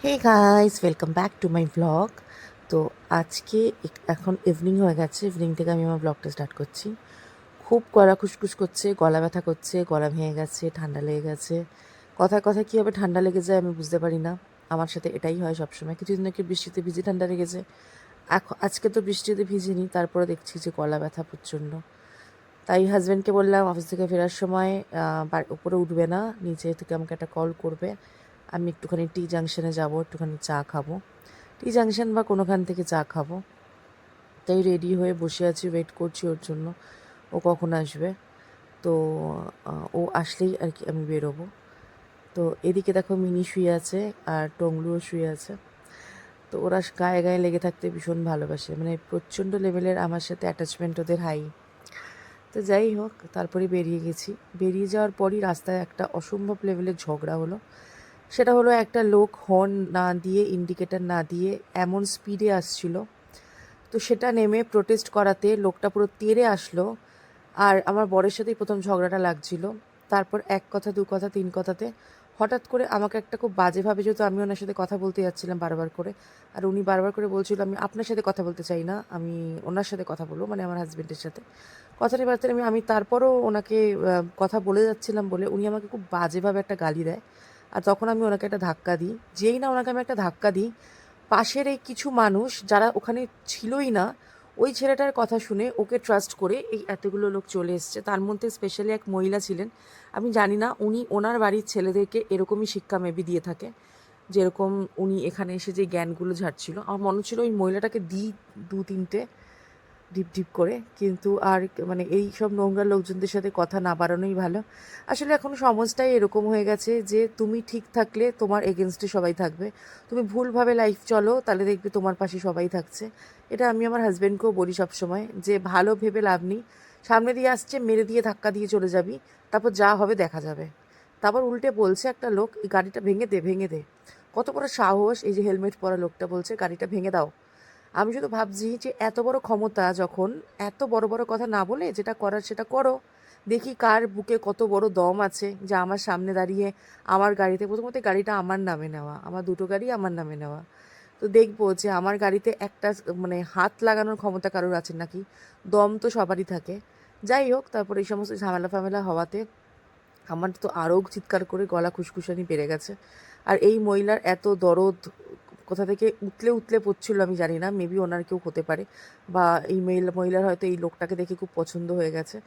Hey guys, welcome back to my blog. তো আজকে এখন ইভিনিং হয়ে গেছে। ইভিনিং থেকে আমি আমার ব্লগটা স্টার্ট করছি। খুব গলা খুসখুস করছে, গলা ব্যথা করছে, গলা ভেঙে গেছে, ঠান্ডা লেগে গেছে। কথায় কথায় কীভাবে ঠান্ডা লেগে যায় আমি বুঝতে পারি না। আমার সাথে এটাই হয় সবসময়। কিছুদিন আগে বৃষ্টিতে ভিজে ঠান্ডা লেগেছে। আজকে তো বৃষ্টিতে ভিজিনি, তারপরে দেখছি যে গলা ব্যথা প্রচণ্ড। তাই হাজব্যান্ডকে বললাম অফিস থেকে ফেরার সময় উপরে উঠবে না, নিচে থেকে আমাকে একটা কল করবে। আমি একটুখানি টি জাংশনে যাব, একটুখানি চা খাবো। টি জাংশন বা কোনোখান থেকে চা খাবো। তাই রেডি হয়ে বসে আছি, ওয়েট করছি ওর জন্য, ও কখন আসবে। তো ও আসলেই আর কি আমি বেরোবো। তো এদিকে দেখো মিনি শুয়ে আছে আর টংলুও শুয়ে আছে। তো ওরা গায়ে গায়ে লেগে থাকতে ভীষণ ভালোবাসে, মানে প্রচণ্ড লেভেলের আমার সাথে অ্যাটাচমেন্ট ওদের হাই। তো যাই হোক, তারপরে বেরিয়ে গেছি। বেরিয়ে যাওয়ার পরই রাস্তায় একটা অসম্ভব লেভেলের ঝগড়া হলো। সেটা হলো, একটা লোক হর্ন না দিয়ে, ইন্ডিকেটার না দিয়ে এমন স্পিডে আসছিল। তো সেটা নেমে প্রোটেস্ট করাতে লোকটা পুরো তেড়ে আসলো। আর আমার বরের সাথেই প্রথম ঝগড়াটা লাগছিল। তারপর এক কথা, দু কথা, তিন কথাতে হঠাৎ করে আমাকে একটা খুব বাজেভাবে, যেহেতু আমি ওনার সাথে কথা বলতে যাচ্ছিলাম বারবার করে, আর উনি বারবার করে বলছিল আমি আপনার সাথে কথা বলতে চাই না, আমি ওনার সাথে কথা বলবো, মানে আমার হাজব্যান্ডের সাথে। কথাটা বার্তা আমি তারপরও ওনাকে কথা বলে যাচ্ছিলাম বলে উনি আমাকে খুব বাজেভাবে একটা গালি দেয়। আর তখন আমি ওনাকে একটা ধাক্কা দিই। যেই না ওনাকে আমি একটা ধাক্কা দিই, পাশের এই কিছু মানুষ যারা ওখানে ছিলই না, ওই ছেলেটার কথা শুনে ওকে ট্রাস্ট করে এই এতগুলো লোক চলে এসছে। তার মধ্যে স্পেশালি এক মহিলা ছিলেন। আমি জানি না উনি ওনার বাড়ির ছেলেদেরকে এরকমই শিক্ষা মেবি দিয়ে থাকে, যেরকম উনি এখানে এসে যে জ্ঞানগুলো ঝাড়ছিল। আমার মনে হচ্ছিল ওই মহিলাটাকে দিই দু তিনটে ঢিপ ঢিপ করে। কিন্তু আর মানে এই সব নোংরা লোকজনদের সাথে কথা না বাড়ানোই ভালো। আসলে এখন সমাজটাই এরকম হয়ে গেছে যে তুমি ঠিক থাকলে তোমার এগেনস্টে সবাই থাকবে, তুমি ভুলভাবে লাইফ চলো তাহলে দেখবে তোমার পাশে সবাই থাকছে। এটা আমি আমার হাজব্যান্ডকেও বলি সবসময়, যে ভালো ভেবে লাভ নেই। সামনে দিয়ে আসছে, মেরে দিয়ে ধাক্কা দিয়ে চলে যাবি, তারপর যা হবে দেখা যাবে। তারপর উল্টে বলছে একটা লোক, এই গাড়িটা ভেঙে দে, ভেঙে দে। কত বড় সাহস! এই যে হেলমেট পরা লোকটা বলছে গাড়িটা ভেঙে দাও। আমি শুধু ভাবছি যে এত বড় ক্ষমতা যখন, এত বড় বড় কথা না বলে যেটা করার সেটা করো। দেখি কার বুকে কত বড় দম আছে যে আমার সামনে দাঁড়িয়ে আমার গাড়িতে, প্রথমত গাড়িটা আমার নামে নেওয়া, আমার দুটো গাড়ি আমার নামে নেওয়া। তো দেখবো যে আমার গাড়িতে একটা মানে হাত লাগানোর ক্ষমতা কারোর আছে নাকি। দম তো সবারই থাকে। যাই হোক, তারপর এই সমস্ত ঝামেলা ফামেলা হওয়াতে আমার তো আরও চিৎকার করে গলা খুশখুশানি বেড়ে গেছে। আর এই মহিলার এত দরদ কোথা থেকে উতলে উতলে পড়ছিল আমি জানি না, মেবি ওনার কেউ হতে পারে, বা এই মহিলার হয়তো এই লোকটাকে দেখে খুব পছন্দ হয়ে গেছে।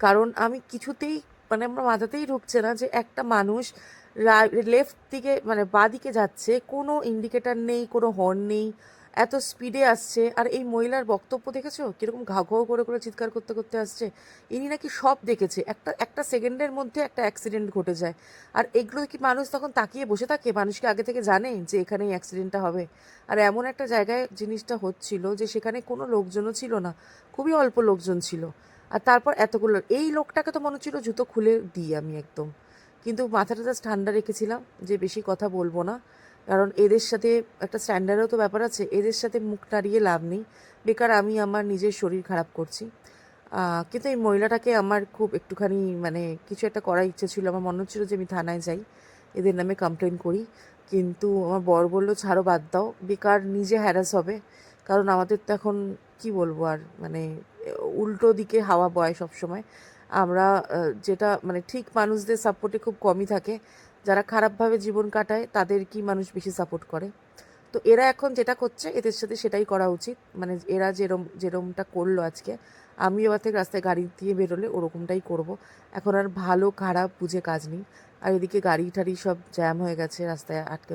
কারণ আমি কিছুতেই, মানে আমার মাথাতেই ঢুকছে না যে একটা মানুষ লেফট দিকে মানে বাঁ দিকে যাচ্ছে, কোনো ইন্ডিকেটার নেই, কোনো হর্ন নেই, এত স্পিডে আসছে। আর এই মহিলার বক্তব্য দেখেছো কীরকম ঘাউ ঘাউ করে করে চিৎকার করতে করতে আসছে। ইনি নাকি সব দেখেছে, একটা একটা সেকেন্ডের মধ্যে একটা অ্যাক্সিডেন্ট ঘটে যায়। আর এগুলো কি মানুষ তখন তাকিয়ে বসে থাকে? মানুষকে আগে থেকে জানে যে এখানে এই অ্যাক্সিডেন্টটা হবে। আর এমন একটা জায়গায় জিনিসটা হচ্ছিল যে সেখানে কোনো লোকজনও ছিল না, খুবই অল্প লোকজন ছিল। আর তারপর এতগুলো, এই লোকটাকে তো মনে হচ্ছিল জুতো খুলে দিই আমি একদম। কিন্তু মাথাটা জাস্ট ঠান্ডা রেখেছিলাম যে বেশি কথা বলবো না, কারণ এদের সাথে একটা স্ট্যান্ডার্ডও তো ব্যাপার আছে, এদের সাথে মুখ নাড়িয়ে লাভ নেই। বেকার আমি আমার নিজের শরীর খারাপ করছি। কিন্তু এই মহিলাটাকে আমার খুব একটুখানি মানে কিছু একটা করার ইচ্ছে ছিল। আমার মনে হচ্ছিলো যে আমি থানায় যাই, এদের নামে কমপ্লেন করি। কিন্তু আমার বর বললো ছাড়ো, বাদ দাও, বেকার নিজে হ্যারাস হবে। কারণ আমাদের তো এখন কি বলবো আর, মানে উল্টো দিকে হাওয়া বয় সবসময়। আমরা যেটা মানে ঠিক মানুষদের সাপোর্টে খুব কমই থাকে, যারা খারাপভাবে জীবন কাটায় তাদের কি মানুষ বেশি সাপোর্ট করে। তো এরা এখন যেটা করছে এদের সাথে সেটাই করা উচিত। মানে এরা যেরমটা করলো আজকে, আমি এবার থেকে রাস্তায় গাড়ি দিয়ে বেরোলে ওরকমটাই করব। এখন আর ভালো খারাপ বুঝে কাজ নেই। আর এদিকে গাড়ি টাড়ি সব জ্যাম হয়ে গেছে, রাস্তায় আটকে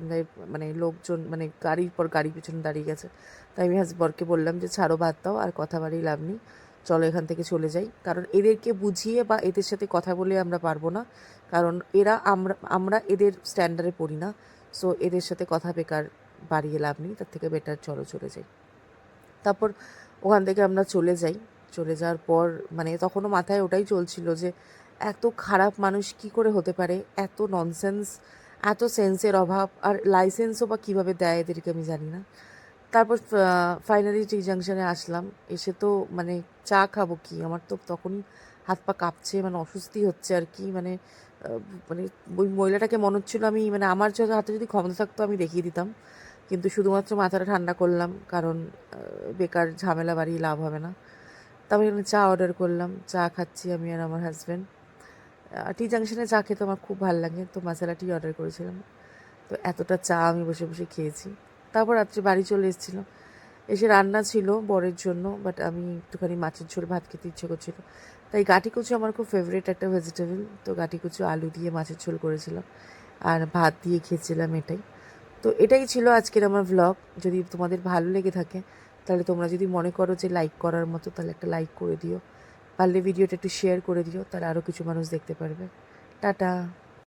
মানে লোকজন, মানে গাড়ির পর গাড়ি পিছনে দাঁড়িয়ে গেছে। তাই আমি বরকে বললাম যে ছাড়ো, বাদ দাও, আর কথা বাড়িয়ে লাভ নেই, চলো এখান থেকে চলে যাই। কারণ এদেরকে বুঝিয়ে বা এদের সাথে কথা বলে আমরা পারবো না। কারণ এরা আমরা আমরা এদের স্ট্যান্ডার্ডে পড়ি না। সো এদের সাথে কথা বেকার বাড়িয়ে লাভ নেই, তার থেকে বেটার চলো চলে যাই। তারপর ওখান থেকে আমরা চলে যাই। চলে যাওয়ার পর মানে তখনও মাথায় ওটাই চলছিল যে এত খারাপ মানুষ কি করে হতে পারে, এত ননসেন্স, এত সেন্সের অভাব, আর লাইসেন্সও বা কীভাবে দেয় এদেরকে আমি জানি না। তারপর ফাইনালি টি জাংশনে আসলাম। এসে তো মানে চা খাবো কি, আমার তো তখনই হাত পা কাঁপছে, মানে অস্বস্তি হচ্ছে আর কি। মানে মানে ওই মহিলাটাকে মনে হচ্ছিলো আমি মানে আমার হাতে যদি ক্ষমতা থাকতো আমি দেখিয়ে দিতাম, কিন্তু শুধুমাত্র মাথাটা ঠান্ডা করলাম, কারণ বেকার ঝামেলা বাড়িয়ে লাভ হবে না। তারপর এখানে চা অর্ডার করলাম, চা খাচ্ছি আমি আর আমার হাজব্যান্ড। টি জাংশনে চা খেতে আমার খুব ভালো লাগে, তো মশালা টি অর্ডার করেছিলাম। তো এতটা চা আমি বসে বসে খেয়েছি। তারপর রাত্রে বাড়ি চলে এসেছিলো, এসে রান্না ছিল বরের জন্য, বাট আমি একটুখানি মাছের ঝোল ভাত খেতে ইচ্ছে করছিলো, তাই গাটি কচু আমার খুব ফেভারিট একটা ভেজিটেবল, তো গাটি কচু আলু দিয়ে মাছের ঝোল করেছিলাম আর ভাত দিয়ে খেয়েছিলাম। এটাই তো এটাই ছিল আজকের আমার ভ্লগ। যদি তোমাদের ভালো লেগে থাকে তাহলে তোমরা যদি মনে করো যে লাইক করার মতো, তাহলে একটা লাইক করে দিও, পারলে ভিডিওটা একটু শেয়ার করে দিও, তাহলে আরও কিছু মানুষ দেখতে পারবে। টাটা।